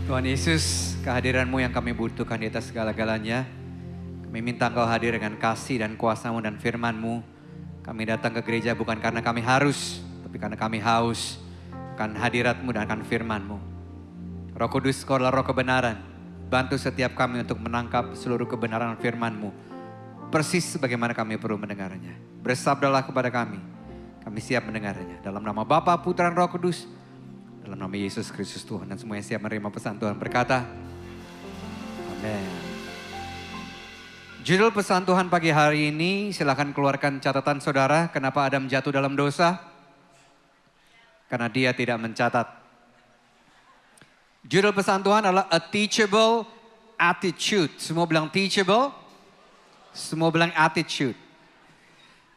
Tuhan Yesus, kehadiran-Mu yang kami butuhkan di atas segala-galanya. Kami minta Engkau hadir dengan kasih dan kuasa-Mu dan firman-Mu. Kami datang ke gereja bukan karena kami harus, tapi karena kami haus akan hadirat-Mu dan akan firman-Mu. Roh Kudus, Kau adalah roh kebenaran. Bantu setiap kami untuk menangkap seluruh kebenaran firman-Mu. Persis sebagaimana kami perlu mendengarnya. Bersabdalah kepada kami. Kami siap mendengarnya. Dalam nama Bapa, Putra, dan Roh Kudus. Dalam nama Yesus Kristus Tuhan. Dan semua yang siap menerima pesan Tuhan berkata, amin. Judul pesan Tuhan pagi hari ini, silakan keluarkan catatan saudara. Kenapa Adam jatuh dalam dosa? Karena dia tidak mencatat. Judul pesan Tuhan adalah A Teachable Attitude. Semua bilang teachable, semua bilang attitude.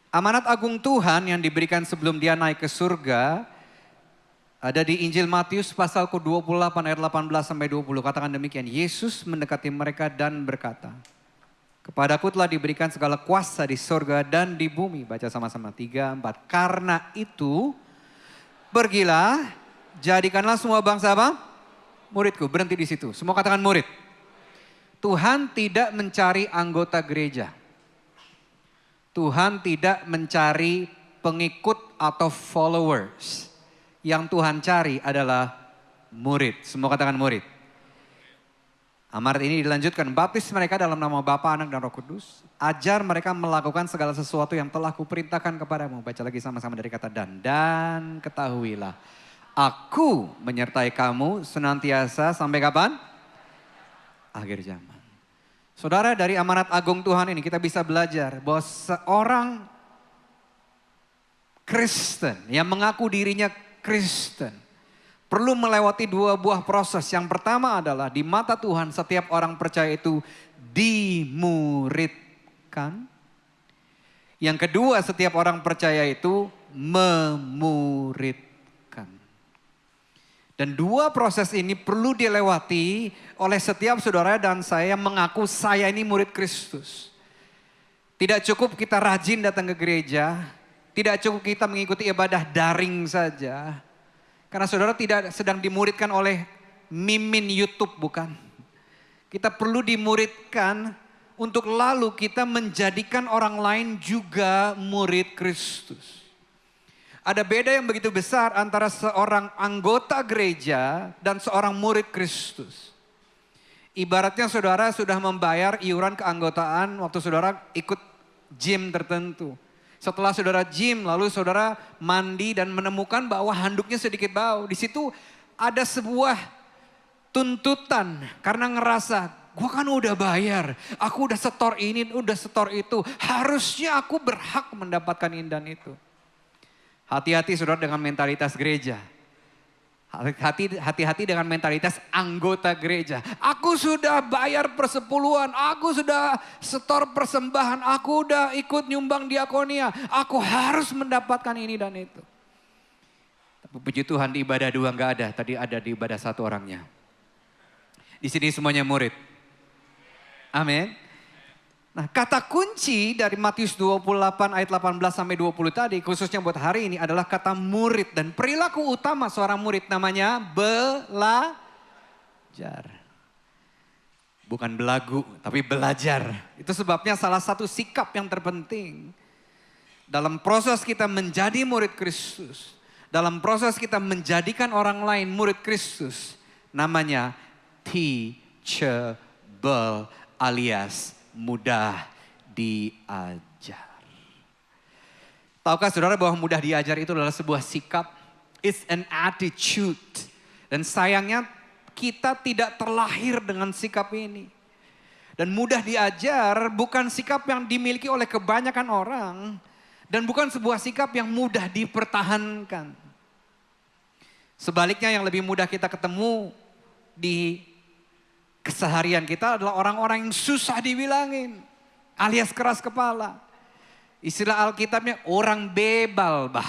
Amanat agung Tuhan yang diberikan sebelum dia naik ke surga, ada di Injil Matius pasal ke-28 ayat 18 sampai 20. Katakan demikian, Yesus mendekati mereka dan berkata, Kepadaku telah diberikan segala kuasa di surga dan di bumi. Baca sama-sama 3, 4. Karena itu, pergilah, jadikanlah semua bangsa apa? Muridku. Berhenti di situ. Semua katakan murid. Tuhan tidak mencari anggota gereja. Tuhan tidak mencari pengikut atau followers. Yang Tuhan cari adalah murid. Semua katakan murid. Amanat ini dilanjutkan. Baptis mereka dalam nama Bapa, Anak, dan Roh Kudus. Ajar mereka melakukan segala sesuatu yang telah kuperintahkan kepadamu. Baca lagi sama-sama dari kata dan. Dan ketahuilah. Aku menyertai kamu senantiasa sampai kapan? Akhir zaman. Saudara, dari amanat agung Tuhan ini kita bisa belajar bahwa seorang Kristen yang mengaku dirinya Kristen perlu melewati dua buah proses. Yang pertama adalah di mata Tuhan setiap orang percaya itu dimuridkan. Yang kedua, setiap orang percaya itu memuridkan. Dan dua proses ini perlu dilewati oleh setiap saudara dan saya yang mengaku saya ini murid Kristus. Tidak cukup kita rajin datang ke gereja. Tidak cukup kita mengikuti ibadah daring saja. Karena saudara tidak sedang dimuridkan oleh mimin YouTube, bukan. Kita perlu dimuridkan untuk lalu kita menjadikan orang lain juga murid Kristus. Ada beda yang begitu besar antara seorang anggota gereja dan seorang murid Kristus. Ibaratnya saudara sudah membayar iuran keanggotaan waktu saudara ikut gym tertentu. Setelah saudara gym, lalu saudara mandi dan menemukan bahwa handuknya sedikit bau. Di situ ada sebuah tuntutan karena ngerasa, gue kan udah bayar, aku udah setor ini, udah setor itu. Harusnya aku berhak mendapatkan ini dan itu. Hati-hati saudara dengan mentalitas gereja. Hati-hati dengan mentalitas anggota gereja. Aku sudah bayar persepuluhan, aku sudah setor persembahan, aku udah ikut nyumbang diakonia. Aku harus mendapatkan ini dan itu. Tapi puji Tuhan di ibadah 2 enggak ada, tadi ada di ibadah 1 orangnya. Di sini semuanya murid. Amin. Nah, kata kunci dari Matius 28 ayat 18 sampai 20 tadi khususnya buat hari ini adalah kata murid. Dan perilaku utama seorang murid namanya belajar. Bukan belagu tapi belajar. Itu sebabnya salah satu sikap yang terpenting dalam proses kita menjadi murid Kristus. Dalam proses kita menjadikan orang lain murid Kristus. Namanya teachable alias mudah diajar. Tahukah saudara bahwa mudah diajar itu adalah sebuah sikap? It's an attitude. Dan sayangnya kita tidak terlahir dengan sikap ini. Dan mudah diajar bukan sikap yang dimiliki oleh kebanyakan orang. Dan bukan sebuah sikap yang mudah dipertahankan. Sebaliknya yang lebih mudah kita ketemu di keseharian kita adalah orang-orang yang susah dibilangin. Alias keras kepala. Istilah Alkitabnya orang bebal bah.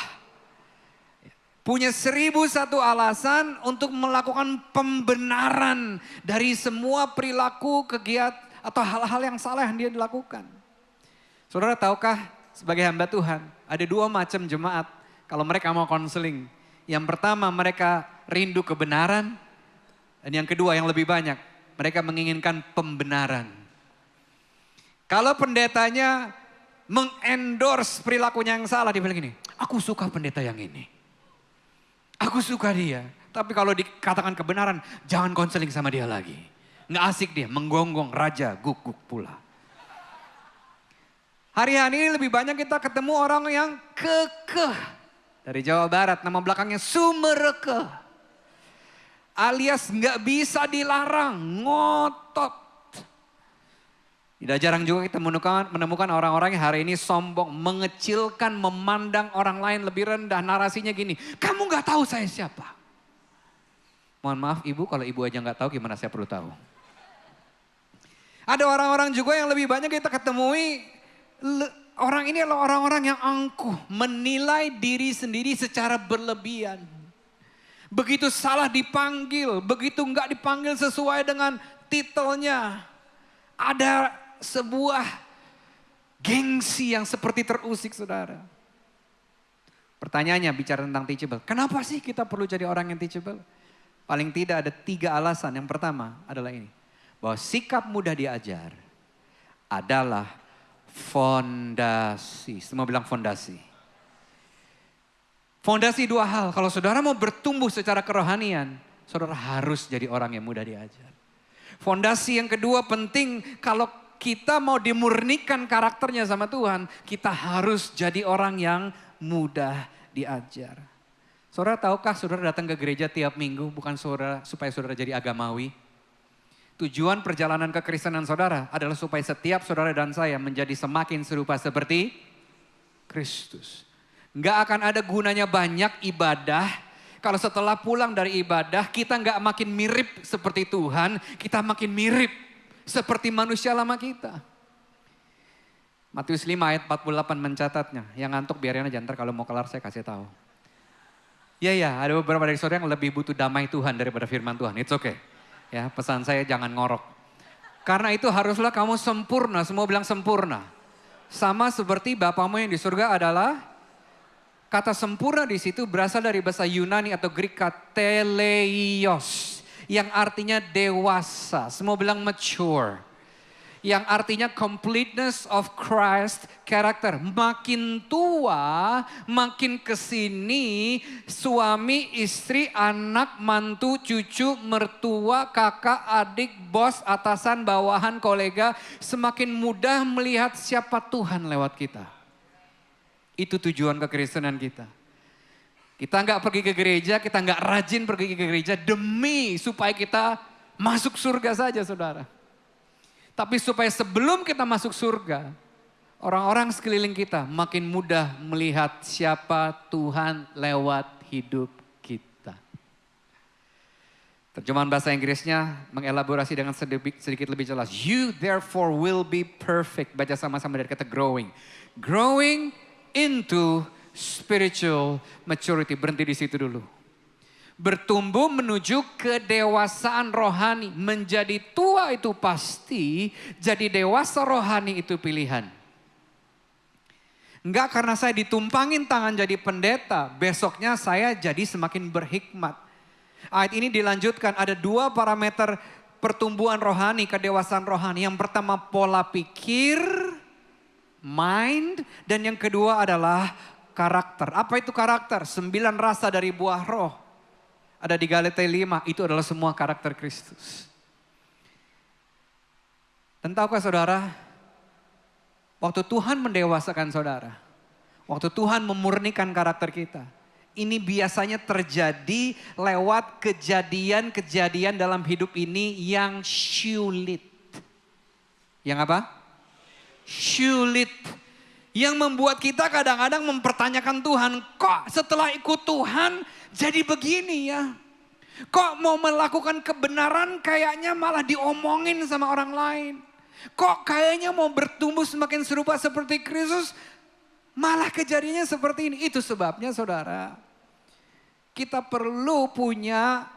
Punya 1001 alasan untuk melakukan pembenaran dari semua perilaku, kegiatan atau hal-hal yang salah yang dia dilakukan. Saudara tahukah sebagai hamba Tuhan ada 2 macam jemaat kalau mereka mau konseling. Yang pertama mereka rindu kebenaran. Dan yang kedua yang lebih banyak, mereka menginginkan pembenaran. Kalau pendetanya mengendorse perilakunya yang salah, dia bilang gini, aku suka pendeta yang ini. Aku suka dia. Tapi kalau dikatakan kebenaran, jangan konseling sama dia lagi. Nggak asik dia, menggonggong raja guguk pula. Hari-hari ini lebih banyak kita ketemu orang yang kekeh. Dari Jawa Barat, nama belakangnya Sumereke. Alias nggak bisa dilarang, ngotot. Tidak jarang juga kita menemukan orang-orang yang hari ini sombong, mengecilkan, memandang orang lain lebih rendah. Narasinya gini, kamu nggak tahu saya siapa. Mohon maaf ibu, kalau ibu aja nggak tahu gimana saya perlu tahu. Ada orang-orang juga yang lebih banyak kita ketemui, orang ini adalah orang-orang yang angkuh, menilai diri sendiri secara berlebihan. Begitu salah dipanggil, begitu nggak dipanggil sesuai dengan titelnya. Ada sebuah gengsi yang seperti terusik saudara. Pertanyaannya bicara tentang teachable. Kenapa sih kita perlu jadi orang yang teachable? Paling tidak ada 3 alasan. Yang pertama adalah ini. Bahwa sikap mudah diajar adalah fondasi. Semua bilang fondasi. Fondasi 2 hal. Kalau saudara mau bertumbuh secara kerohanian, saudara harus jadi orang yang mudah diajar. Fondasi yang kedua penting, kalau kita mau dimurnikan karakternya sama Tuhan, kita harus jadi orang yang mudah diajar. Saudara tahukah saudara datang ke gereja tiap minggu bukan supaya saudara jadi agamawi? Tujuan perjalanan kekristenan saudara adalah supaya setiap saudara dan saya menjadi semakin serupa seperti Kristus. Nggak akan ada gunanya banyak ibadah kalau setelah pulang dari ibadah kita nggak makin mirip seperti Tuhan, kita makin mirip seperti manusia lama kita. Matius 5 ayat 48 mencatatnya. Yang ngantuk biarin aja, ntar kalau mau kelar saya kasih tahu. Ya, ada beberapa dari saudara yang lebih butuh damai Tuhan daripada firman Tuhan. It's okay. Ya, pesan saya jangan ngorok. Karena itu haruslah kamu sempurna, semua bilang sempurna. Sama seperti Bapamu yang di surga adalah, kata sempurna di situ berasal dari bahasa Yunani atau Greek teleios. Yang artinya dewasa, semua bilang mature. Yang artinya completeness of Christ character. Makin tua, makin kesini, suami, istri, anak, mantu, cucu, mertua, kakak, adik, bos, atasan, bawahan, kolega. Semakin mudah melihat siapa Tuhan lewat kita. Itu tujuan kekristenan kita. Kita nggak pergi ke gereja, kita nggak rajin pergi ke gereja demi supaya kita masuk surga saja saudara. Tapi supaya sebelum kita masuk surga, orang-orang sekeliling kita makin mudah melihat siapa Tuhan lewat hidup kita. Terjemahan bahasa Inggrisnya mengelaborasi dengan sedikit lebih jelas. You therefore will be perfect. Baca sama-sama dari kata growing. Growing into spiritual maturity. Berhenti di situ dulu. Bertumbuh menuju kedewasaan rohani. Menjadi tua itu pasti, jadi dewasa rohani itu pilihan. Enggak karena saya ditumpangin tangan jadi pendeta, besoknya saya jadi semakin berhikmat. Ayat ini dilanjutkan, ada 2 parameter pertumbuhan rohani, kedewasaan rohani. Yang pertama pola pikir, mind, dan yang kedua adalah karakter. Apa itu karakter? 9 rasa dari buah roh. Ada di Galatia 5, itu adalah semua karakter Kristus. Dan tahukah saudara, waktu Tuhan mendewasakan saudara, waktu Tuhan memurnikan karakter kita, ini biasanya terjadi lewat kejadian-kejadian dalam hidup ini yang sulit. Yang apa? Sulit. Yang membuat kita kadang-kadang mempertanyakan Tuhan, kok setelah ikut Tuhan jadi begini ya? Kok mau melakukan kebenaran kayaknya malah diomongin sama orang lain? Kok kayaknya mau bertumbuh semakin serupa seperti Kristus, malah kejadiannya seperti ini? Itu sebabnya saudara, kita perlu punya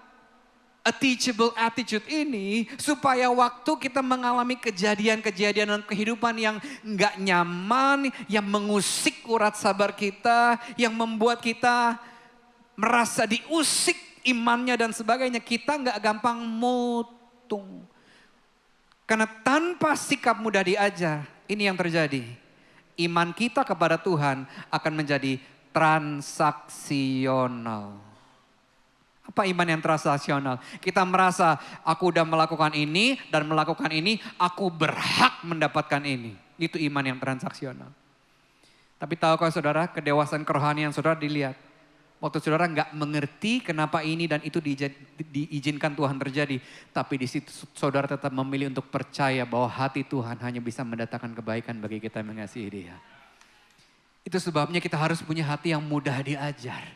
a teachable attitude ini supaya waktu kita mengalami kejadian-kejadian dalam kehidupan yang nggak nyaman, yang mengusik urat sabar kita, yang membuat kita merasa diusik imannya dan sebagainya, kita nggak gampang mutung. Karena tanpa sikap mudah diajar, ini yang terjadi. Iman kita kepada Tuhan akan menjadi transaksional. Apa iman yang transaksional? Kita merasa aku udah melakukan ini dan melakukan ini, aku berhak mendapatkan ini. Itu iman yang transaksional. Tapi tahukah saudara, kedewasaan kerohanian saudara dilihat. Waktu saudara nggak mengerti kenapa ini dan itu diizinkan Tuhan terjadi. Tapi di situ saudara tetap memilih untuk percaya bahwa hati Tuhan hanya bisa mendatangkan kebaikan bagi kita yang mengasihi Dia. Itu sebabnya kita harus punya hati yang mudah diajar.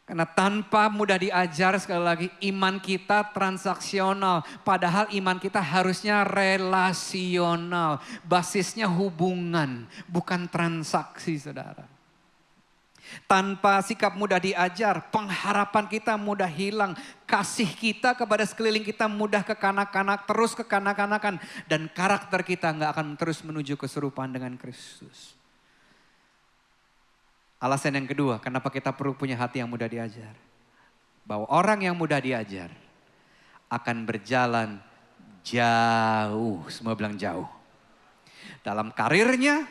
Karena tanpa mudah diajar, sekali lagi, iman kita transaksional. Padahal iman kita harusnya relasional. Basisnya hubungan, bukan transaksi, saudara. Tanpa sikap mudah diajar, pengharapan kita mudah hilang. Kasih kita kepada sekeliling kita mudah kekanak-kanak, terus kekanak-kanakan. Dan karakter kita nggak akan terus menuju keserupaan dengan Kristus. Alasan yang kedua, kenapa kita perlu punya hati yang mudah diajar. Bahwa orang yang mudah diajar akan berjalan jauh. Semua bilang jauh. Dalam karirnya,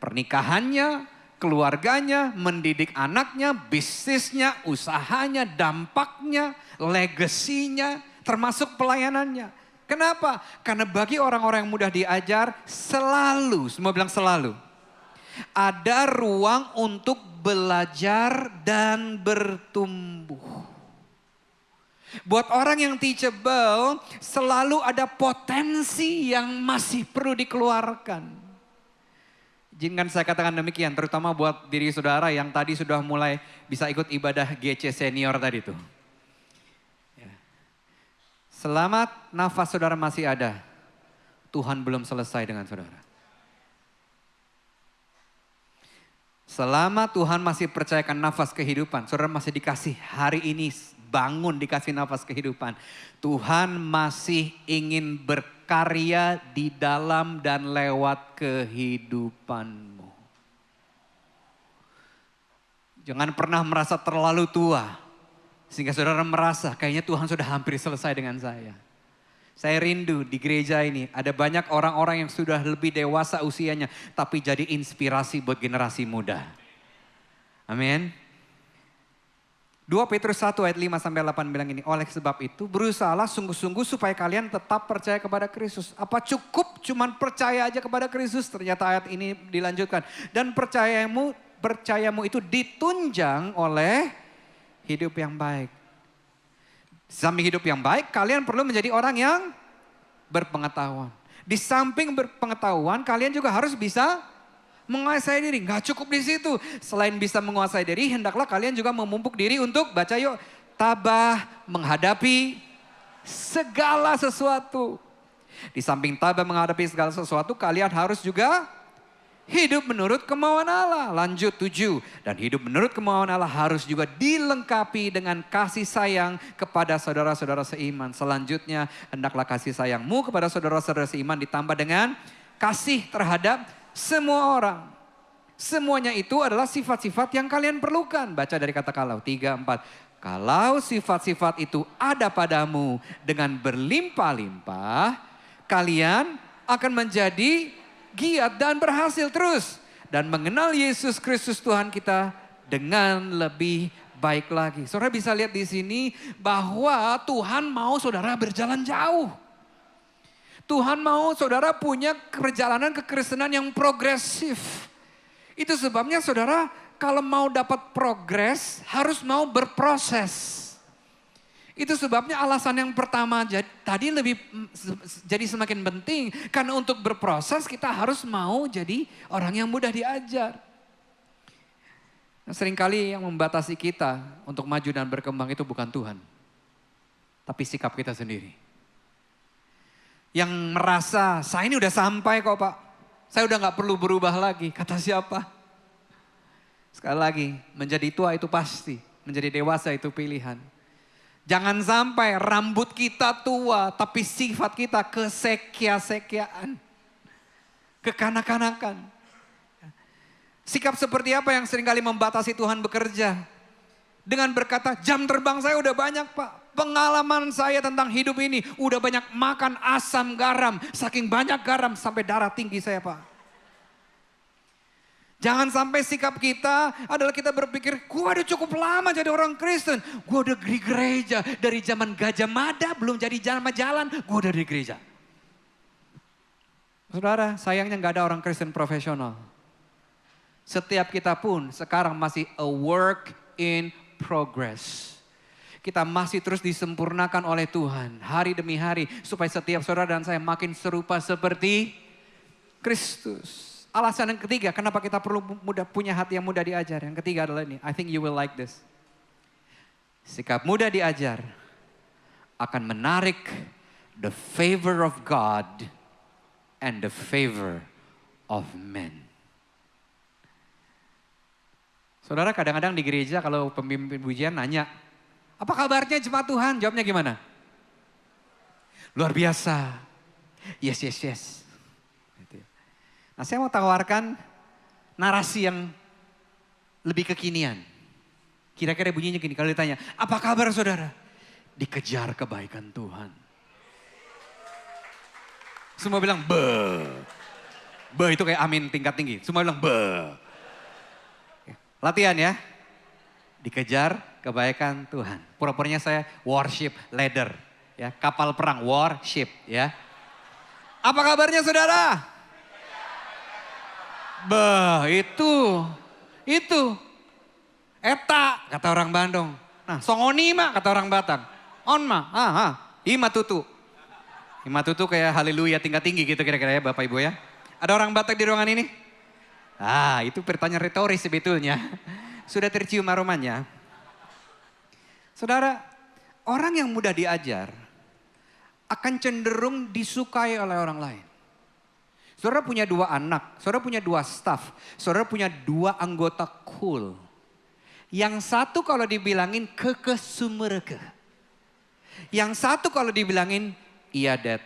pernikahannya, keluarganya, mendidik anaknya, bisnisnya, usahanya, dampaknya, legasinya, termasuk pelayanannya. Kenapa? Karena bagi orang-orang yang mudah diajar selalu, semua bilang selalu. Ada ruang untuk belajar dan bertumbuh. Buat orang yang teachable, selalu ada potensi yang masih perlu dikeluarkan. Izinkan saya katakan demikian, terutama buat diri saudara yang tadi sudah mulai bisa ikut ibadah GC senior tadi tuh. Selamat nafas saudara masih ada, Tuhan belum selesai dengan saudara. Selama Tuhan masih percayakan nafas kehidupan, saudara masih dikasih hari ini bangun dikasih nafas kehidupan. Tuhan masih ingin berkarya di dalam dan lewat kehidupanmu. Jangan pernah merasa terlalu tua, sehingga saudara merasa kayaknya Tuhan sudah hampir selesai dengan saya. Saya rindu di gereja ini ada banyak orang-orang yang sudah lebih dewasa usianya. Tapi jadi inspirasi buat generasi muda. Amin. 2 Petrus 1 ayat 5-8 bilang ini. Oleh sebab itu berusahalah sungguh-sungguh supaya kalian tetap percaya kepada Kristus. Apa cukup cuman percaya aja kepada Kristus? Ternyata ayat ini dilanjutkan. Dan percayamu itu ditunjang oleh hidup yang baik. Samping hidup yang baik, kalian perlu menjadi orang yang berpengetahuan. Di samping berpengetahuan, kalian juga harus bisa menguasai diri. Gak cukup di situ. Selain bisa menguasai diri, hendaklah kalian juga memupuk diri untuk, baca yuk, tabah menghadapi segala sesuatu. Di samping tabah menghadapi segala sesuatu, kalian harus juga hidup menurut kemauan Allah. Lanjut 7. Dan hidup menurut kemauan Allah harus juga dilengkapi dengan kasih sayang kepada saudara-saudara seiman. Selanjutnya hendaklah kasih sayangmu kepada saudara-saudara seiman ditambah dengan kasih terhadap semua orang. Semuanya itu adalah sifat-sifat yang kalian perlukan. Baca dari kata kalau 3, 4. Kalau sifat-sifat itu ada padamu dengan berlimpah-limpah, kalian akan menjadi giat dan berhasil terus. Dan mengenal Yesus Kristus Tuhan kita dengan lebih baik lagi. Saudara bisa lihat di sini bahwa Tuhan mau saudara berjalan jauh. Tuhan mau saudara punya perjalanan kekristenan yang progresif. Itu sebabnya saudara kalau mau dapat progres harus mau berproses. Itu sebabnya alasan yang pertama tadi jadi semakin penting. Karena untuk berproses kita harus mau jadi orang yang mudah diajar. Nah, seringkali yang membatasi kita untuk maju dan berkembang itu bukan Tuhan. Tapi sikap kita sendiri. Yang merasa saya ini udah sampai kok Pak. Saya udah gak perlu berubah lagi. Kata siapa? Sekali lagi menjadi tua itu pasti. Menjadi dewasa itu pilihan. Jangan sampai rambut kita tua, tapi sifat kita kesekia-sekiaan. Kekanak-kanakan. Sikap seperti apa yang seringkali membatasi Tuhan bekerja? Dengan berkata, jam terbang saya udah banyak Pak. Pengalaman saya tentang hidup ini udah banyak makan asam garam. Saking banyak garam sampai darah tinggi saya Pak. Jangan sampai sikap kita adalah kita berpikir, gue udah cukup lama jadi orang Kristen. Gue udah di gereja dari zaman Gajah Mada, belum jadi jalan, gue udah di gereja. Saudara, sayangnya gak ada orang Kristen profesional. Setiap kita pun sekarang masih a work in progress. Kita masih terus disempurnakan oleh Tuhan hari demi hari supaya setiap saudara dan saya makin serupa seperti Kristus. Alasan yang ketiga kenapa kita perlu punya hati yang mudah diajar. Yang ketiga adalah ini, I think you will like this. Sikap mudah diajar akan menarik the favor of God and the favor of men. Saudara kadang-kadang di gereja kalau pemimpin pujian nanya, apa kabarnya jemaat Tuhan? Jawabnya gimana? Luar biasa. Yes, yes, yes. Nah saya mau tawarkan narasi yang lebih kekinian. Kira-kira bunyinya gini, kalau ditanya, apa kabar saudara? Dikejar kebaikan Tuhan. Semua bilang, be. Be itu kayak amin tingkat tinggi. Semua bilang, be. Latihan ya. Dikejar kebaikan Tuhan. Pura-puranya saya worship leader. Ya, kapal perang, worship ya. Apa kabarnya saudara? Bah, itu. Eta, kata orang Bandung. Nah, songoni mah, kata orang Batak. On mah, ima tutu. Ima tutu kayak haleluya tingkat tinggi gitu kira-kira ya Bapak Ibu ya. Ada orang Batak di ruangan ini? Itu pertanyaan retoris sebetulnya. Sudah tercium aromanya. Saudara, orang yang mudah diajar akan cenderung disukai oleh orang lain. Saudara punya 2 anak, saudara punya 2 staff, saudara punya 2 anggota cool. Yang satu kalau dibilangin keke sumereke. Yang satu kalau dibilangin iya dad.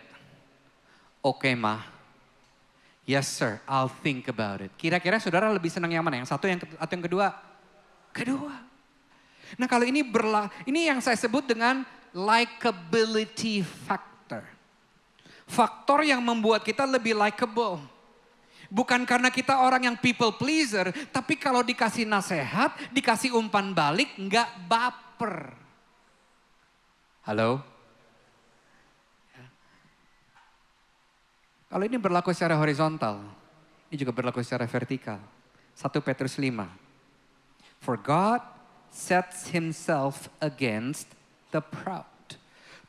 Oke mah. Yes sir, I'll think about it. Kira-kira saudara lebih senang yang mana? Yang satu atau yang kedua? Kedua. Nah kalau ini yang saya sebut dengan likability factor. Faktor yang membuat kita lebih likable. Bukan karena kita orang yang people pleaser, tapi kalau dikasih nasihat, dikasih umpan balik, nggak baper. Halo? Kalau ini berlaku secara horizontal, ini juga berlaku secara vertikal. 1 Petrus 5. For God sets himself against the proud.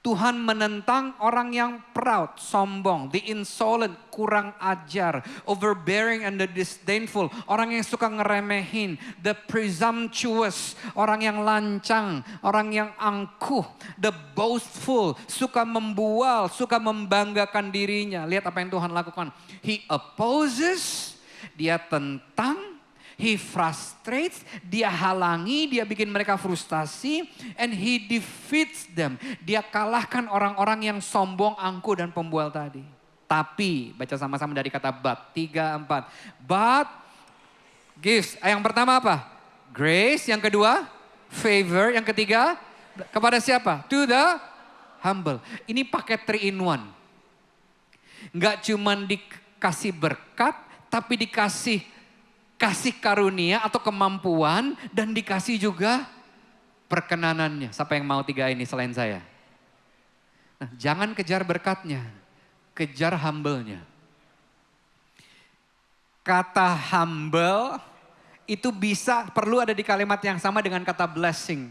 Tuhan menentang orang yang proud, sombong, the insolent, kurang ajar, overbearing and the disdainful, orang yang suka ngeremehin, the presumptuous, orang yang lancang, orang yang angkuh, the boastful, suka membual, suka membanggakan dirinya. Lihat apa yang Tuhan lakukan. He opposes, dia tentang, he frustrates, dia halangi, dia bikin mereka frustasi, and he defeats them. Dia kalahkan orang-orang yang sombong, angkuh, dan pembual tadi. Tapi, baca sama-sama dari kata but, 3, 4. But gives, yang pertama apa? Grace, yang kedua favor, yang ketiga kepada siapa? To the humble. Ini paket 3 in 1. Nggak cuman dikasih berkat, tapi dikasih kasih karunia atau kemampuan dan dikasih juga perkenanannya. Siapa yang mau 3 ini selain saya? Nah, jangan kejar berkatnya, kejar humble-nya. Kata humble itu perlu ada di kalimat yang sama dengan kata blessing.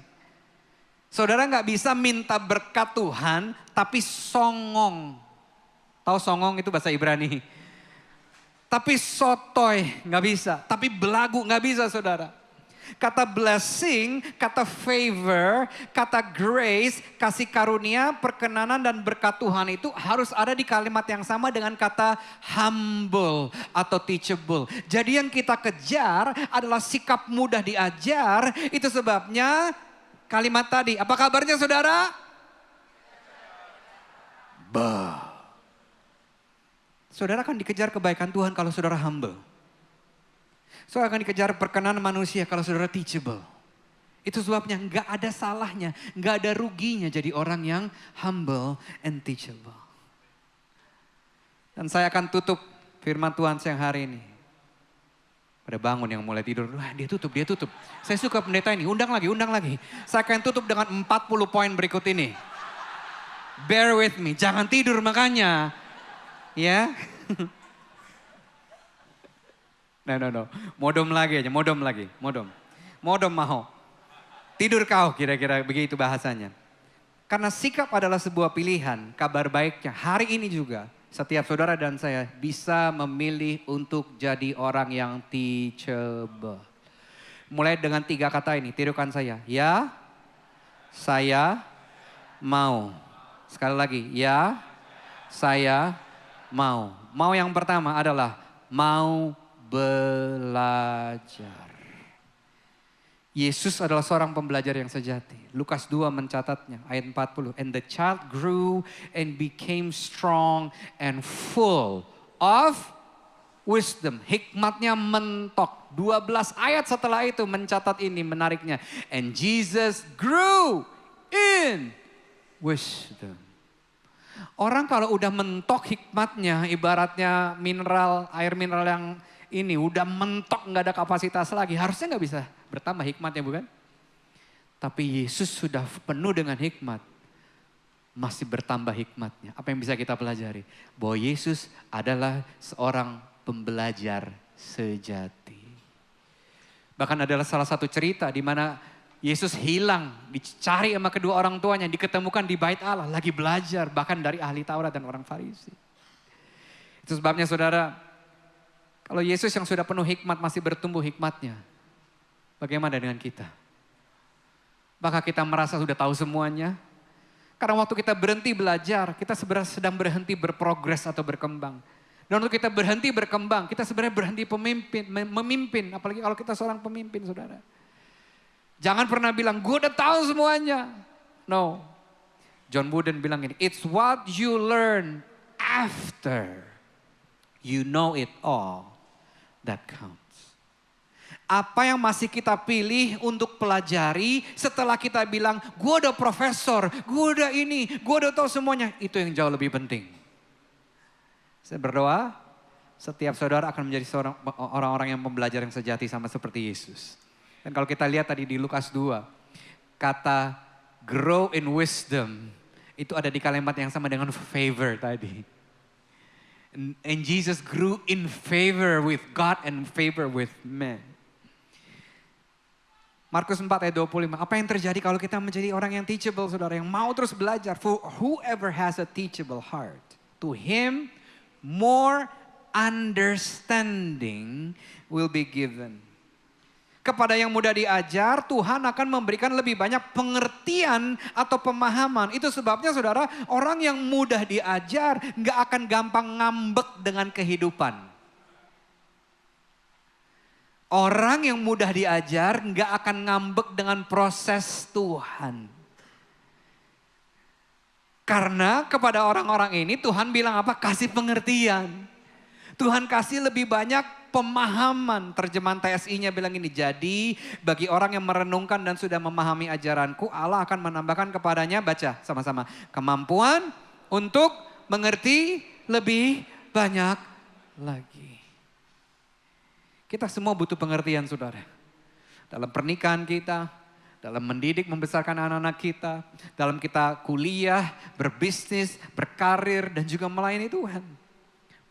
Saudara nggak bisa minta berkat Tuhan tapi songong. Tahu songong itu bahasa Ibrani. Tapi sotoy nggak bisa, tapi belagu nggak bisa saudara. Kata blessing, kata favor, kata grace, kasih karunia, perkenanan dan berkat Tuhan itu harus ada di kalimat yang sama dengan kata humble atau teachable. Jadi yang kita kejar adalah sikap mudah diajar, itu sebabnya kalimat tadi. Apa kabarnya saudara? Bah. Saudara akan dikejar kebaikan Tuhan kalau saudara humble. Saudara akan dikejar perkenanan manusia kalau saudara teachable. Itu sebabnya nggak ada salahnya, nggak ada ruginya jadi orang yang humble and teachable. Dan saya akan tutup firman Tuhan siang hari ini. Pada bangun yang mulai tidur, wah dia tutup. Saya suka pendeta ini, undang lagi. Saya akan tutup dengan 40 poin berikut ini. Bear with me, jangan tidur makanya. Ya. No. Modom lagi. Modom mau. Tidur kau, kira-kira begitu bahasanya. Karena sikap adalah sebuah pilihan, kabar baiknya hari ini juga. Setiap saudara dan saya bisa memilih untuk jadi orang yang teachable. Mulai dengan 3 kata ini, tirukan saya. Ya, saya mau. Sekali lagi, ya, saya mau. Mau yang pertama adalah mau belajar. Yesus adalah seorang pembelajar yang sejati. Lukas 2 mencatatnya, ayat 40. And the child grew and became strong and full of wisdom. Hikmatnya mentok. 12 ayat setelah itu mencatat ini menariknya. And Jesus grew in wisdom. Orang kalau udah mentok hikmatnya, ibaratnya air mineral yang ini udah mentok, nggak ada kapasitas lagi. Harusnya nggak bisa bertambah hikmatnya, bukan? Tapi Yesus sudah penuh dengan hikmat, masih bertambah hikmatnya. Apa yang bisa kita pelajari? Bahwa Yesus adalah seorang pembelajar sejati. Bahkan adalah salah satu cerita di mana Yesus hilang, dicari sama kedua orang tuanya, diketemukan di bait Allah, lagi belajar, bahkan dari ahli Taurat dan orang Farisi. Itu sebabnya saudara, kalau Yesus yang sudah penuh hikmat masih bertumbuh hikmatnya, bagaimana dengan kita? Apakah kita merasa sudah tahu semuanya? Karena waktu kita berhenti belajar, kita sebenarnya sedang berhenti berprogres atau berkembang. Dan waktu kita berhenti berkembang, kita sebenarnya berhenti memimpin. Apalagi kalau kita seorang pemimpin, saudara. Jangan pernah bilang, gue udah tahu semuanya. No. John Wooden bilang ini, it's what you learn after you know it all that counts. Apa yang masih kita pilih untuk pelajari setelah kita bilang, gue udah profesor, gue udah ini, gue udah tahu semuanya. Itu yang jauh lebih penting. Saya berdoa, setiap saudara akan menjadi seorang orang-orang yang pembelajar yang sejati sama seperti Yesus. Dan kalau kita lihat tadi di Lukas 2, kata grow in wisdom, itu ada di kalimat yang sama dengan favor tadi. And Jesus grew in favor with God and favor with men. Markus 4 ayat 25. Apa yang terjadi kalau kita menjadi orang yang teachable, saudara, yang mau terus belajar? For whoever has a teachable heart, to him more understanding will be given. Kepada yang mudah diajar, Tuhan akan memberikan lebih banyak pengertian atau pemahaman. Itu sebabnya saudara, orang yang mudah diajar gak akan gampang ngambek dengan kehidupan. Orang yang mudah diajar gak akan ngambek dengan proses Tuhan. Karena kepada orang-orang ini Tuhan bilang apa? Kasih pengertian. Tuhan kasih lebih banyak pemahaman. Terjemahan TSI-nya bilang ini, jadi bagi orang yang merenungkan dan sudah memahami ajaranku, Allah akan menambahkan kepadanya, baca sama-sama, kemampuan untuk mengerti lebih banyak lagi. Kita semua butuh pengertian, saudara. Dalam pernikahan kita, dalam mendidik, membesarkan anak-anak kita, dalam kita kuliah, berbisnis, berkarir, dan juga melayani Tuhan.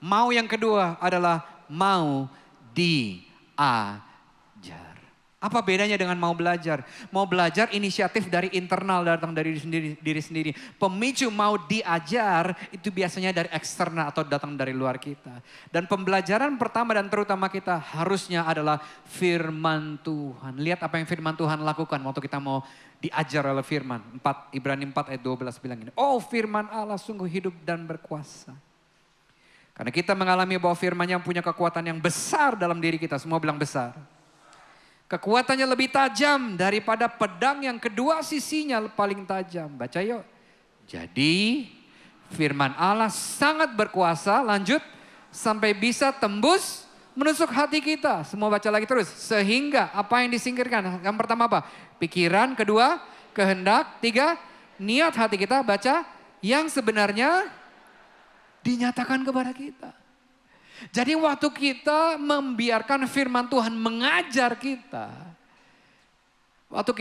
Mau yang kedua adalah mau diajar. Apa bedanya dengan mau belajar? Mau belajar inisiatif dari internal, datang dari diri sendiri. Pemicu mau diajar itu biasanya dari eksternal atau datang dari luar kita. Dan pembelajaran pertama dan terutama kita harusnya adalah firman Tuhan. Lihat apa yang firman Tuhan lakukan waktu kita mau diajar oleh firman. Ibrani 4 ayat 12 bilang ini. Oh, firman Allah sungguh hidup dan berkuasa. Karena kita mengalami bahwa firman-Nya punya kekuatan yang besar dalam diri kita. Semua bilang besar. Kekuatannya lebih tajam daripada pedang yang kedua sisinya paling tajam. Baca yuk. Jadi firman Allah sangat berkuasa, lanjut, sampai bisa tembus menusuk hati kita. Semua baca lagi terus. Sehingga apa yang disingkirkan? Yang pertama apa? Pikiran, kedua kehendak, tiga niat hati kita. Baca yang sebenarnya dinyatakan kepada kita. Jadi waktu kita membiarkan firman Tuhan mengajar kita. Waktu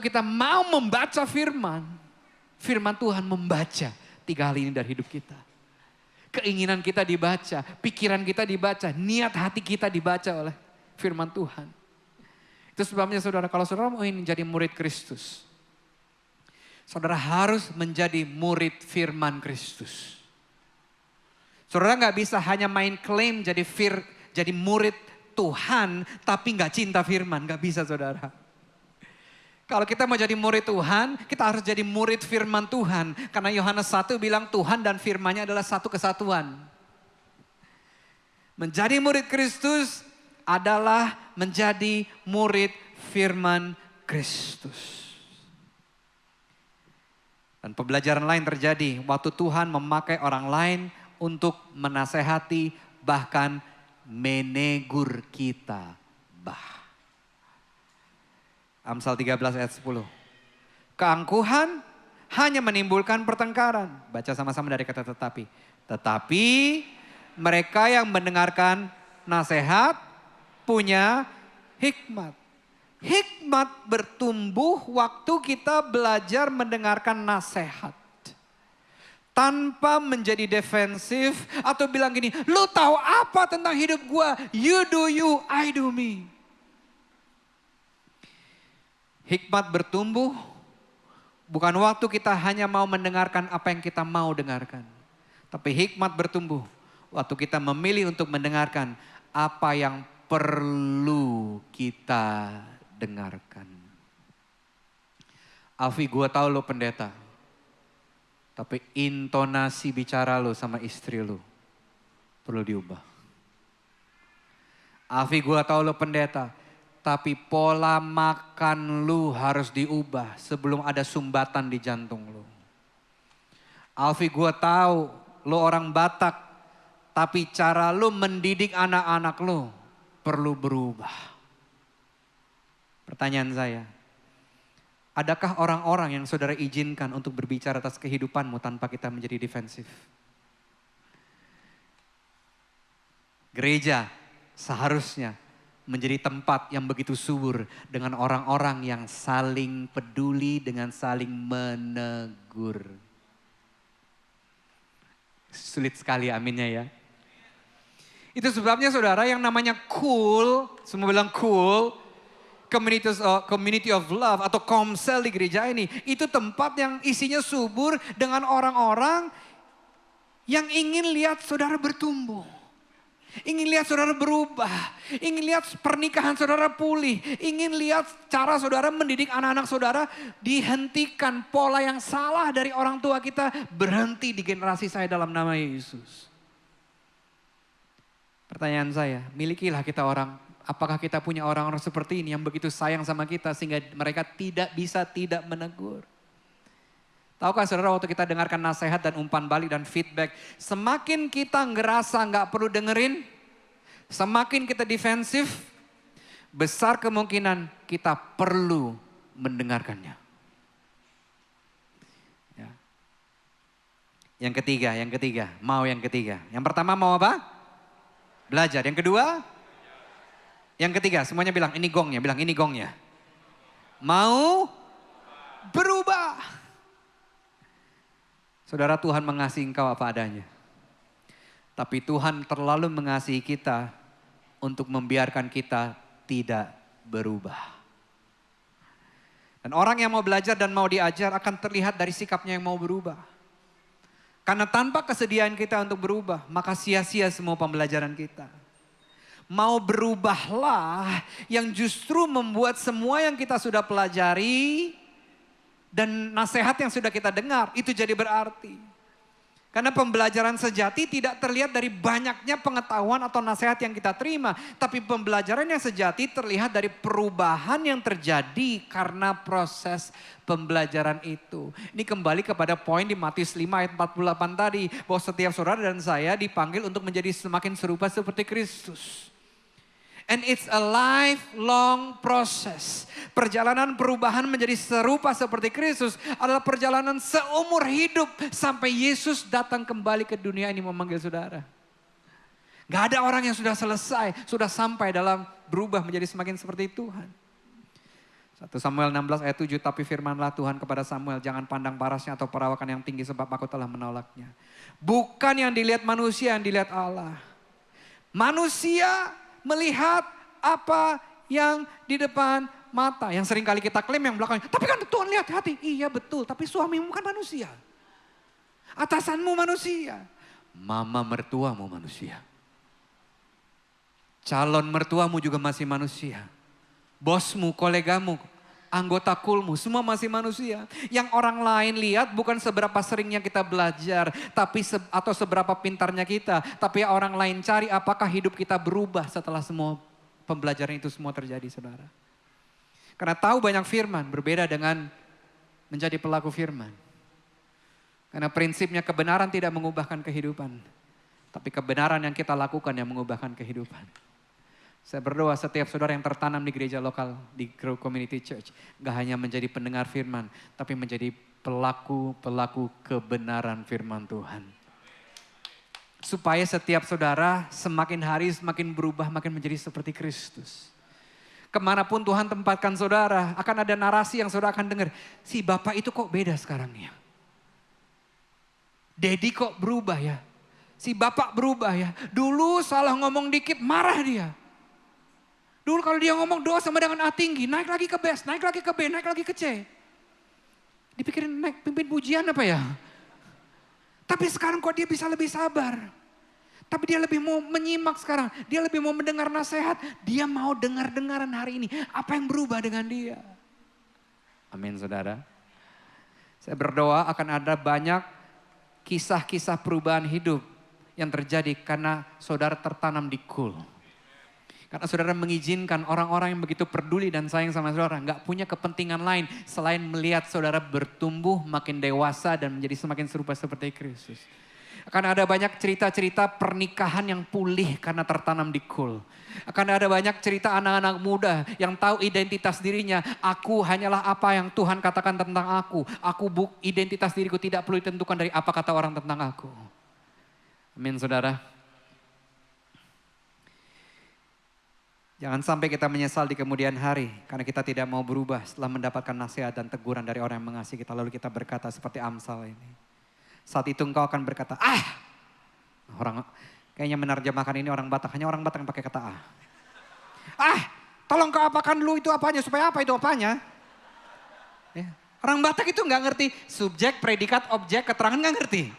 kita mau membaca firman Tuhan membaca 3 hal ini dari hidup kita. Keinginan kita dibaca, pikiran kita dibaca, niat hati kita dibaca oleh firman Tuhan. Itu sebabnya saudara, kalau saudara mau menjadi murid Kristus, saudara harus menjadi murid firman Kristus. Saudara gak bisa hanya main klaim jadi murid Tuhan tapi gak cinta firman. Gak bisa saudara. Kalau kita mau jadi murid Tuhan, kita harus jadi murid firman Tuhan. Karena Yohanes 1 bilang Tuhan dan firman-Nya adalah satu kesatuan. Menjadi murid Kristus adalah menjadi murid firman Kristus. Dan pembelajaran lain terjadi waktu Tuhan memakai orang lain untuk menasehati bahkan menegur kita. Amsal 13 ayat 10. Keangkuhan hanya menimbulkan pertengkaran. Baca sama-sama dari kata tetapi. Tetapi mereka yang mendengarkan nasihat punya hikmat. Hikmat bertumbuh waktu kita belajar mendengarkan nasihat. Tanpa menjadi defensif atau bilang gini, lu tahu apa tentang hidup gua? You do you, I do me. Hikmat bertumbuh bukan waktu kita hanya mau mendengarkan apa yang kita mau dengarkan. Tapi hikmat bertumbuh waktu kita memilih untuk mendengarkan apa yang perlu kita dengarkan. Alfi, gua tahu lo pendeta. Tapi intonasi bicara lo sama istri lo perlu diubah. Alfi, gua tahu lo pendeta. Tapi pola makan lu harus diubah sebelum ada sumbatan di jantung lu. Alfi, gue tahu lu orang Batak. Tapi cara lu mendidik anak-anak lu perlu berubah. Pertanyaan saya. Adakah orang-orang yang saudara izinkan untuk berbicara atas kehidupanmu tanpa kita menjadi defensif? Gereja seharusnya menjadi tempat yang begitu subur dengan orang-orang yang saling peduli, dengan saling menegur. Sulit sekali aminnya ya. Itu sebabnya saudara yang namanya cool, semua bilang cool, community of love atau komsel di gereja ini. Itu tempat yang isinya subur dengan orang-orang yang ingin lihat saudara bertumbuh. Ingin lihat saudara berubah. Ingin lihat pernikahan saudara pulih. Ingin lihat cara saudara mendidik anak-anak saudara. Dihentikan pola yang salah dari orang tua kita. Berhenti di generasi saya dalam nama Yesus. Pertanyaan saya, milikilah kita orang. Apakah kita punya orang-orang seperti ini yang begitu sayang sama kita. Sehingga mereka tidak bisa tidak menegur. Tahukah saudara waktu kita dengarkan nasihat dan umpan balik dan feedback. Semakin kita ngerasa gak perlu dengerin. Semakin kita defensif. Besar kemungkinan kita perlu mendengarkannya. Ya. Yang ketiga. Mau yang ketiga. Yang pertama mau apa? Belajar. Yang kedua? Yang ketiga semuanya bilang ini gongnya. Mau berubah. Saudara, Tuhan mengasihi engkau apa adanya. Tapi Tuhan terlalu mengasihi kita untuk membiarkan kita tidak berubah. Dan orang yang mau belajar dan mau diajar akan terlihat dari sikapnya yang mau berubah. Karena tanpa kesediaan kita untuk berubah, maka sia-sia semua pembelajaran kita. Mau berubahlah yang justru membuat semua yang kita sudah pelajari dan nasihat yang sudah kita dengar itu jadi berarti. Karena pembelajaran sejati tidak terlihat dari banyaknya pengetahuan atau nasihat yang kita terima. Tapi pembelajaran yang sejati terlihat dari perubahan yang terjadi karena proses pembelajaran itu. Ini kembali kepada poin di Matius 5 ayat 48 tadi. Bahwa setiap saudara dan saya dipanggil untuk menjadi semakin serupa seperti Kristus. And it's a lifelong process. Perjalanan perubahan menjadi serupa seperti Kristus adalah perjalanan seumur hidup sampai Yesus datang kembali ke dunia ini memanggil saudara. Gak ada orang yang sudah selesai, sudah sampai dalam berubah menjadi semakin seperti Tuhan. 1 Samuel 16 ayat 7, tapi firmanlah Tuhan kepada Samuel, jangan pandang parasnya atau perawakan yang tinggi sebab aku telah menolaknya. Bukan yang dilihat manusia, yang dilihat Allah. Manusia melihat apa yang di depan mata. Yang sering kali kita klaim yang belakangnya. Tapi kan Tuhan lihat hati. Iya betul, tapi suamimu kan manusia. Atasanmu manusia. Mama mertuamu manusia. Calon mertuamu juga masih manusia. Bosmu, kolegamu, anggota kulmu, semua masih manusia. Yang orang lain lihat bukan seberapa seringnya kita belajar, tapi atau seberapa pintarnya kita. Tapi orang lain cari apakah hidup kita berubah setelah semua pembelajaran itu semua terjadi, saudara. Karena tahu banyak firman berbeda dengan menjadi pelaku firman. Karena prinsipnya kebenaran tidak mengubahkan kehidupan. Tapi kebenaran yang kita lakukan yang mengubahkan kehidupan. Saya berdoa setiap saudara yang tertanam di gereja lokal, di Grow Community Church. Gak hanya menjadi pendengar firman, tapi menjadi pelaku-pelaku kebenaran firman Tuhan. Supaya setiap saudara semakin hari semakin berubah, makin menjadi seperti Kristus. Kemanapun Tuhan tempatkan saudara, akan ada narasi yang saudara akan dengar. Si Bapak itu kok beda sekarang ya? Dedi kok berubah ya? Si Bapak berubah ya? Dulu salah ngomong dikit marah dia. Dulu kalau dia ngomong doa sama dengan A tinggi, naik lagi ke B, naik lagi ke B, naik lagi ke C. Dipikirin naik pimpin pujian apa ya? Tapi sekarang kok dia bisa lebih sabar. Tapi dia lebih mau menyimak sekarang. Dia lebih mau mendengar nasihat. Dia mau dengar-dengaran hari ini. Apa yang berubah dengan dia? Amin saudara. Saya berdoa akan ada banyak kisah-kisah perubahan hidup yang terjadi karena saudara tertanam di Cool. Karena saudara mengizinkan orang-orang yang begitu peduli dan sayang sama saudara. Gak punya kepentingan lain selain melihat saudara bertumbuh makin dewasa dan menjadi semakin serupa seperti Kristus. Akan ada banyak cerita-cerita pernikahan yang pulih karena tertanam di Cool. Akan ada banyak cerita anak-anak muda yang tahu identitas dirinya. Aku hanyalah apa yang Tuhan katakan tentang aku. Identitas diriku tidak perlu ditentukan dari apa kata orang tentang aku. Amin saudara. Jangan sampai kita menyesal di kemudian hari karena kita tidak mau berubah setelah mendapatkan nasihat dan teguran dari orang yang mengasihi kita. Lalu kita berkata seperti Amsal ini. Saat itu engkau akan berkata, orang kayaknya menerjemahkan ini orang Batak. Hanya orang Batak yang pakai kata tolong kau apakan dulu itu apanya, supaya apa itu apanya. Ya. Orang Batak itu gak ngerti subjek, predikat, objek, keterangan gak ngerti.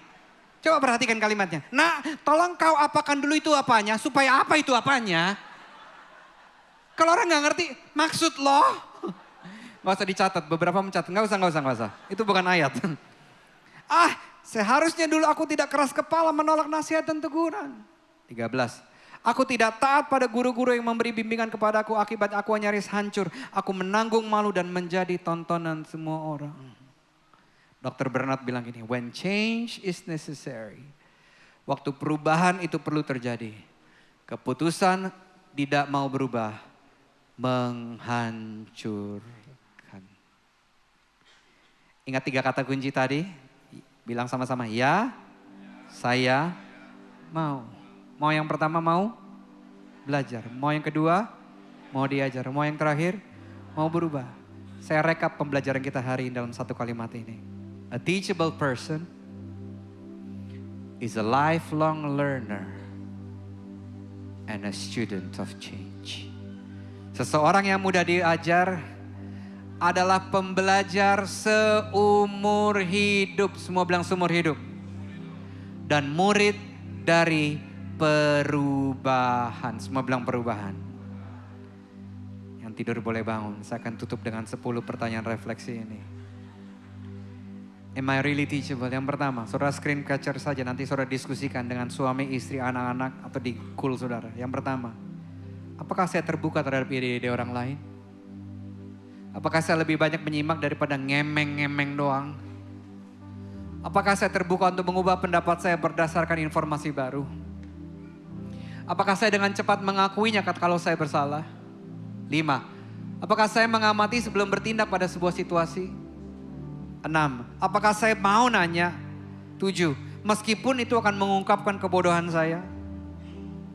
Coba perhatikan kalimatnya. Nah tolong kau apakan dulu itu apanya, supaya apa itu apanya. Kalau orang gak ngerti, maksud lo. Gak usah dicatat, beberapa mencatat. Gak usah. Itu bukan ayat. Seharusnya dulu aku tidak keras kepala menolak nasihat dan teguran. 13. Aku tidak taat pada guru-guru yang memberi bimbingan kepadaku. Akibat aku nyaris hancur. Aku menanggung malu dan menjadi tontonan semua orang. Dr. Bernard bilang gini, when change is necessary. Waktu perubahan itu perlu terjadi. Keputusan tidak mau berubah menghancurkan. Ingat 3 kata kunci tadi? Bilang sama-sama, ya, saya mau. Mau yang pertama mau belajar. Mau yang kedua mau diajar. Mau yang terakhir mau berubah. Saya rekap pembelajaran kita hari ini dalam satu kalimat ini. A teachable person is a lifelong learner and a student of change. Seseorang yang mudah diajar adalah pembelajar seumur hidup. Semua bilang seumur hidup. Dan murid dari perubahan. Semua bilang perubahan. Yang tidur boleh bangun. Saya akan tutup dengan 10 pertanyaan refleksi ini. Am I really teachable? Yang pertama, saudara screen capture saja, nanti saudara diskusikan dengan suami, istri, anak-anak, atau di call saudara. Yang pertama, apakah saya terbuka terhadap ide-ide orang lain? Apakah saya lebih banyak menyimak daripada ngemeng-ngemeng doang? Apakah saya terbuka untuk mengubah pendapat saya berdasarkan informasi baru? Apakah saya dengan cepat mengakuinya kalau saya bersalah? 5. Apakah saya mengamati sebelum bertindak pada sebuah situasi? 6. Apakah saya mau nanya? 7. Meskipun itu akan mengungkapkan kebodohan saya?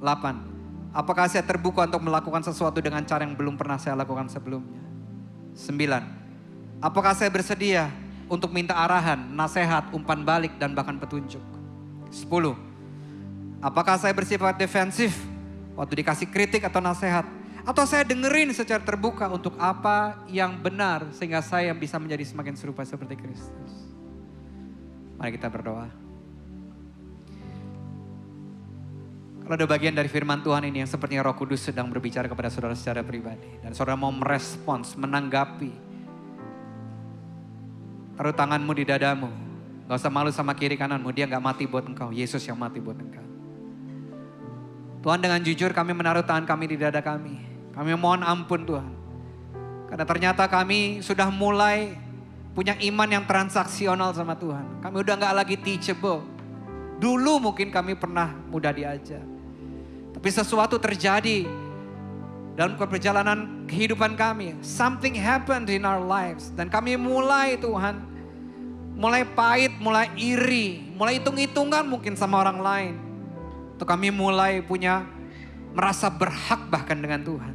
8. Apakah saya terbuka untuk melakukan sesuatu dengan cara yang belum pernah saya lakukan sebelumnya? 9. Apakah saya bersedia untuk minta arahan, nasihat, umpan balik, dan bahkan petunjuk? 10. Apakah saya bersifat defensif waktu dikasih kritik atau nasihat? Atau saya dengerin secara terbuka untuk apa yang benar sehingga saya bisa menjadi semakin serupa seperti Kristus? Mari kita berdoa. Kalau ada bagian dari firman Tuhan ini yang sepertinya Roh Kudus sedang berbicara kepada saudara secara pribadi. Dan saudara mau merespons, menanggapi. Taruh tanganmu di dadamu. Gak usah malu sama kiri kananmu. Dia gak mati buat engkau. Yesus yang mati buat engkau. Tuhan, dengan jujur kami menaruh tangan kami di dada kami. Kami mohon ampun Tuhan. Karena ternyata kami sudah mulai punya iman yang transaksional sama Tuhan. Kami udah gak lagi teachable. Dulu mungkin kami pernah mudah diajar. Tapi sesuatu terjadi dalam perjalanan kehidupan kami. Something happened in our lives. Dan kami mulai Tuhan, mulai pahit, mulai iri, mulai hitung-hitungan mungkin sama orang lain. Atau kami mulai punya merasa berhak bahkan dengan Tuhan.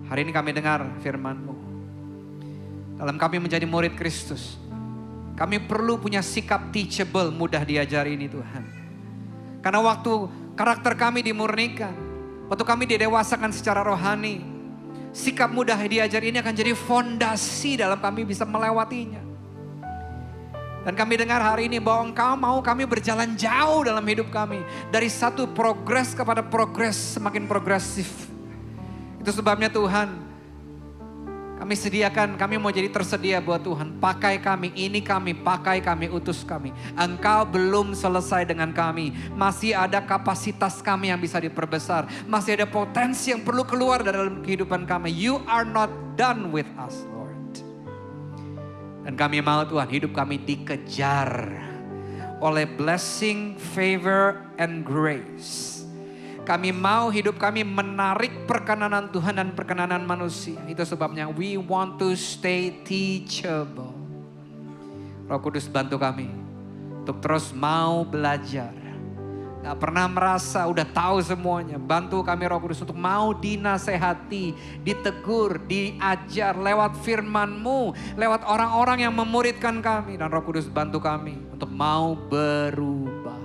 Hari ini kami dengar firman-Mu. Dalam kami menjadi murid Kristus, kami perlu punya sikap teachable, mudah diajari ini Tuhan. Karena waktu karakter kami dimurnikan, waktu kami didewasakan secara rohani, sikap mudah diajari ini akan jadi fondasi dalam kami bisa melewatinya. Dan kami dengar hari ini bahwa Engkau mau kami berjalan jauh dalam hidup kami. Dari satu progres kepada progres semakin progresif. Itu sebabnya Tuhan, kami sediakan, kami mau jadi tersedia buat Tuhan. Pakai kami, ini kami, pakai kami, utus kami. Engkau belum selesai dengan kami. Masih ada kapasitas kami yang bisa diperbesar. Masih ada potensi yang perlu keluar dari dalam kehidupan kami. You are not done with us, Lord. Dan kami mau Tuhan, hidup kami dikejar oleh blessing, favor, and grace. Kami mau hidup kami menarik perkenanan Tuhan dan perkenanan manusia. Itu sebabnya we want to stay teachable. Roh Kudus bantu kami untuk terus mau belajar. Gak pernah merasa udah tahu semuanya. Bantu kami Roh Kudus untuk mau dinasehati, ditegur, diajar lewat firman-Mu, lewat orang-orang yang memuridkan kami. Dan Roh Kudus bantu kami untuk mau berubah.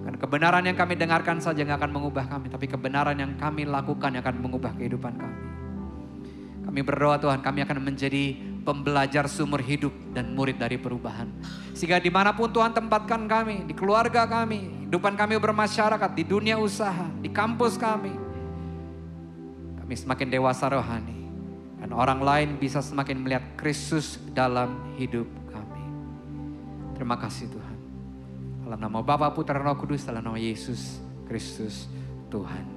Dan kebenaran yang kami dengarkan saja gak akan mengubah kami. Tapi kebenaran yang kami lakukan yang akan mengubah kehidupan kami. Kami berdoa Tuhan, kami akan menjadi pembelajar sumber hidup dan murid dari perubahan. Sehingga dimanapun Tuhan tempatkan kami, di keluarga kami, kehidupan kami bermasyarakat, di dunia usaha, di kampus kami. Kami semakin dewasa rohani. Dan orang lain bisa semakin melihat Kristus dalam hidup kami. Terima kasih Tuhan. Dalam nama Bapa, Putra, Roh Kudus, dalam nama Yesus Kristus Tuhan.